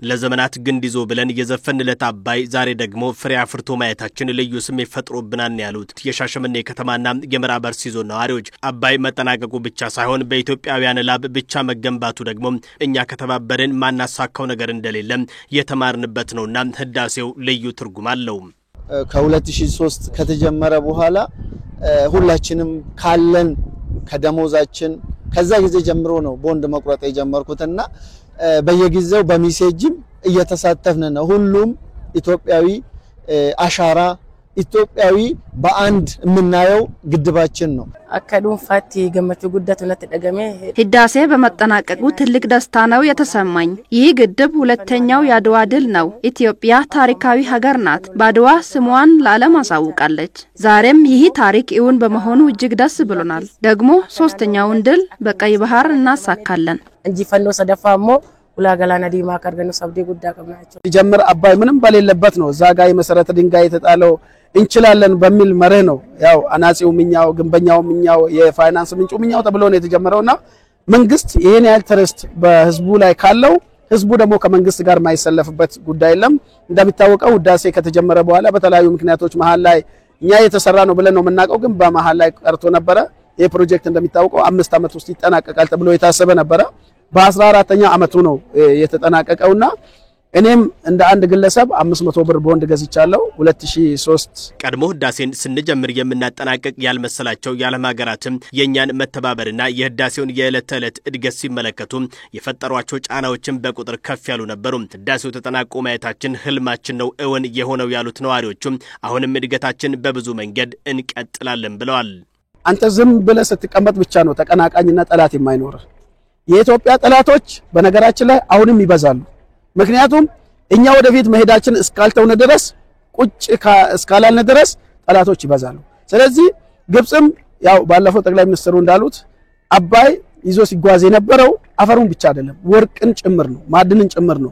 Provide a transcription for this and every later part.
ለዘመናት ግንድ ይዞ ብለን የዘፈንለት አባይ ዛሬ ደግሞ ፍሬ አፍርቶ ማየታችን ልዩ ስሜት ፈጥሮብናል ያሉት የሻሸመኔ ከተማና የምዕራብ አርሲ ዞን ነዋሪዎች አባይ መጠናቀቁ ብቻ ሳይሆን በኢትዮጵያውያን ላብ ብቻ መገንባቱ ደግሞ እኛ ከተባበርን ማናሳካው ነገር እንደሌለ የተማርንበት ነውና ህዳሴው ልዩ ትርጉም አለው። ከ2003 ከተጀመረ በኋላ ሁላችንም ካለን ከደሞዛችን ከዛ ጊዜ ጀምሮ ነው ቦንድ መቁረጥ የጀመርኩትና በየጊዜው በሚሴጅም እየተሳተፍን ነው። ሁሉም ኢትዮጵያዊ አሻራ ኢትዮጵያዊ በአንድ ምናየው ግድባችን ነው። አከዱን ፋቲ ገመቹ ጉዳት ነት ደገሜ ህዳሴ በመጠናቀቁ ትልቅ ደስታ ነው የተሰማኝ። ይህ ግድብ ሁለተኛው ያድዋ ድል ነው። ኢትዮጵያ ታሪካዊ ሀገር ናት። ባድዋ ስሟን ለዓለም አሳውቃለች። ዛሬም ይህ ታሪክ እውን በመሆኑ እጅግ ደስ ብሎናል። ደግሞ ሶስተኛውን ድል በቀይ ባህር እናሳካለን። እንጂ ፈኖ ሰደፋሞ ወላገላና ዲማ ካርገኑ ሰብዲ ጉዳ ቀምናቸው ይጀምር አባይ ምንም በሌለበት ነው ዛጋይ መሰረተ ድንጋይ የተጣለው እንችላለን በሚል መርህ ነው። ያው አናጺው ምኛው ግንበኛው ምኛው የፋይናንስ ምንጩ ምኛው ተብሎ ነው የተጀመረውና መንግስት ይሄን ያህል ትረስት በህዝቡ ላይ ካለው ህዝቡ ደግሞ ከመንግስት ጋር ማይሰለፍበት ጉዳይ የለም። እንደሚታወቀው ህዳሴ ከተጀመረ በኋላ በተለያዩ ምክንያቶች መሃል ላይ እኛ የተሰራ ነው ብለን ነው መናቀው ግን በመሃል ላይ ቀርቶ ነበር። ይሄ ፕሮጀክት እንደሚታወቀው 5 አመት ውስጥ ይጠናቀቃል ተብሎ የታሰበ ነበር። በ14ኛ አመቱ ነው የተጠናቀቀውና እኔም እንደ አንድ ግለሰብ 500 ብር ቦንድ ገዝቻለሁ 2003 ቀድሞ ህዳሴን ስንጀምር የምናጠናቀቅ ያልመሰላቸው የዓለም ሀገራትም የኛን መተባበርና የህዳሴውን የዕለት ተዕለት እድገት ሲመለከቱ የፈጠሯቸው ጫናዎችን በቁጥር ከፍ ያሉ ነበሩ። ህዳሴው ተጠናቆ ማየታችን ህልማችን ነው እውን የሆነው ያሉት ነዋሪዎችም አሁንም እድገታችን በብዙ መንገድ እንቀጥላለን ብለዋል። አንተ ዝም ብለህ ስትቀመጥ ብቻ ነው ተቀናቃኝና ጠላት የማይኖር። የኢትዮጵያ ጠላቶች በነገራችን ላይ አሁንም ይበዛሉ። ምክንያቱም እኛ ወደፊት መሄዳችን እስካልተውነ ድረስ ቁጭ እስካላልነ ድረስ ጠላቶች ይበዛሉ። ስለዚህ ግብጽም ያው ባለፈው ጠቅላይ ሚኒስትሩ እንዳሉት አባይ ይዞ ሲጓዝ የነበረው አፈሩን ብቻ አይደለም ወርቅን ጭምር ነው ማዕድንን ጭምር ነው።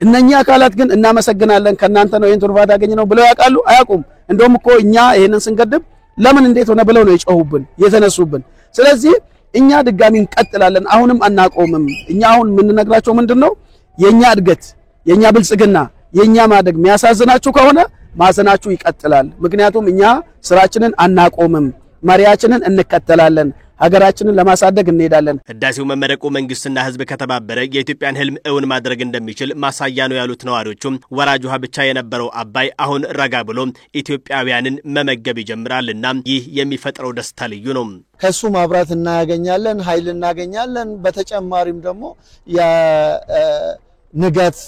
እነኛ አካላት ግን እናመሰግናለን ከናንተ ነው ይሄን ትርፋት ያገኘነው ብለው ያውቃሉ አያውቁም? እንደውም እኮ እኛ ይሄንን ስንገድብ ለምን እንዴት ሆነ ብለው ነው የጮሁብን የተነሱብን። ስለዚህ እኛ ድጋሚ እንቀጥላለን አሁንም አናቆምም። እኛ አሁን ምን ነግራቸው ምንድነው የኛ እድገት የኛ ብልጽግና የኛ ማደግ የሚያሳዝናችሁ ከሆነ ማዘናችሁ ይቀጥላል። ምክንያቱም እኛ ስራችንን አናቆምም መሪያችንን እንከተላለን ሀገራችንን ለማሳደግ እንሄዳለን። ህዳሴው መመረቁ መንግስትና ህዝብ ከተባበረ የኢትዮጵያን ህልም እውን ማድረግ እንደሚችል ማሳያ ነው ያሉት ነዋሪዎቹም ወራጅ ውሃ ብቻ የነበረው አባይ አሁን ረጋ ብሎ ኢትዮጵያውያንን መመገብ ይጀምራልና ይህ የሚፈጥረው ደስታ ልዩ ነው። ከሱ ማብራት እናገኛለን ኃይል እናገኛለን። በተጨማሪም ደግሞ የንጋት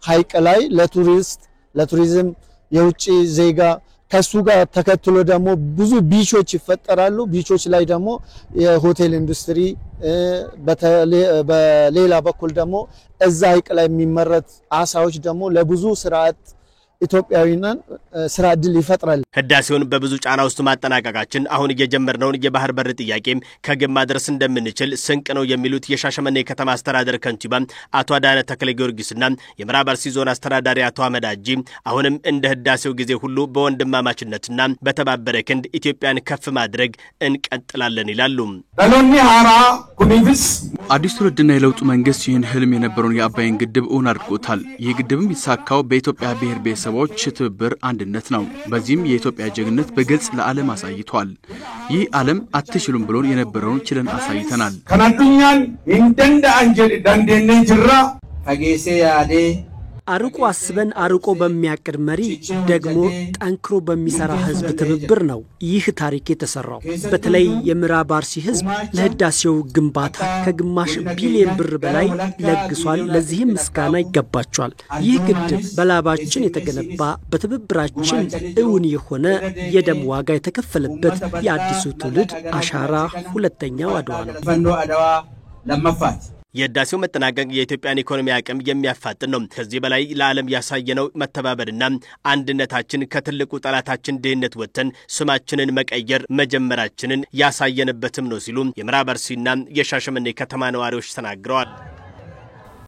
ሐይቅ ላይ ለቱሪዝም የውጪ ዜጋ ከሱ ጋር ተከትሎ ደግሞ ብዙ ቢቾች ይፈጠራሉ። ቢቾች ላይ ደግሞ የሆቴል ኢንዱስትሪ በሌላ በኩል ደግሞ እዛ ሐይቅ ላይ የሚመረት አሳዎች ደግሞ ለብዙ ስራዓት ኢትዮጵያዊና ስራ ድል ይፈጥራል። ህዳሴውን በብዙ ጫና ውስጥ ማጠናቀቃችን አሁን እየጀመርነውን የባህር በር ጥያቄም ከግብ ማድረስ እንደምንችል ስንቅ ነው የሚሉት የሻሸመኔ ከተማ አስተዳደር ከንቲባ አቶ አዳነ ተክለ ጊዮርጊስና የምዕራብ አርሲ ዞን አስተዳዳሪ አቶ አህመድ አጂ አሁንም እንደ ህዳሴው ጊዜ ሁሉ በወንድማማችነትና በተባበረ ክንድ ኢትዮጵያን ከፍ ማድረግ እንቀጥላለን ይላሉ። ዳሎኒ ሃራ ኩኒፍስ አዲስ ትውልድና የለውጡ መንግስት ይህን ህልም የነበረውን የአባይን ግድብ እውን አድርጎታል። ይህ ግድብም ይሳካው በኢትዮጵያ ብሔር ብሔረሰቦች ትብብር አንድነት ነው። በዚህም የኢትዮጵያ ጀግንነት በግልጽ ለዓለም አሳይቷል። ይህ ዓለም አትችሉም ብሎን የነበረውን ችለን አሳይተናል። ከናዱኛን እንደንደ አንጀል ዳንዴነ ጅራ ፈጌሴ ያዴ አርቆ አስበን አርቆ በሚያቅድ መሪ ደግሞ ጠንክሮ በሚሰራ ህዝብ ትብብር ነው ይህ ታሪክ የተሰራው። በተለይ የምዕራብ አርሲ ህዝብ ለህዳሴው ግንባታ ከግማሽ ቢሊዮን ብር በላይ ለግሷል። ለዚህም ምስጋና ይገባቸዋል። ይህ ግድብ በላባችን የተገነባ በትብብራችን እውን የሆነ የደም ዋጋ የተከፈለበት የአዲሱ ትውልድ አሻራ ሁለተኛው አድዋ ነው። ፈኖ አድዋ ለመፋት የህዳሴው መጠናቀቅ የኢትዮጵያን ኢኮኖሚ አቅም የሚያፋጥን ነው። ከዚህ በላይ ለዓለም ያሳየነው መተባበርና አንድነታችን ከትልቁ ጠላታችን ድህነት ወጥተን ስማችንን መቀየር መጀመራችንን ያሳየንበትም ነው ሲሉ የምዕራብ አርሲና የሻሸመኔ ከተማ ነዋሪዎች ተናግረዋል።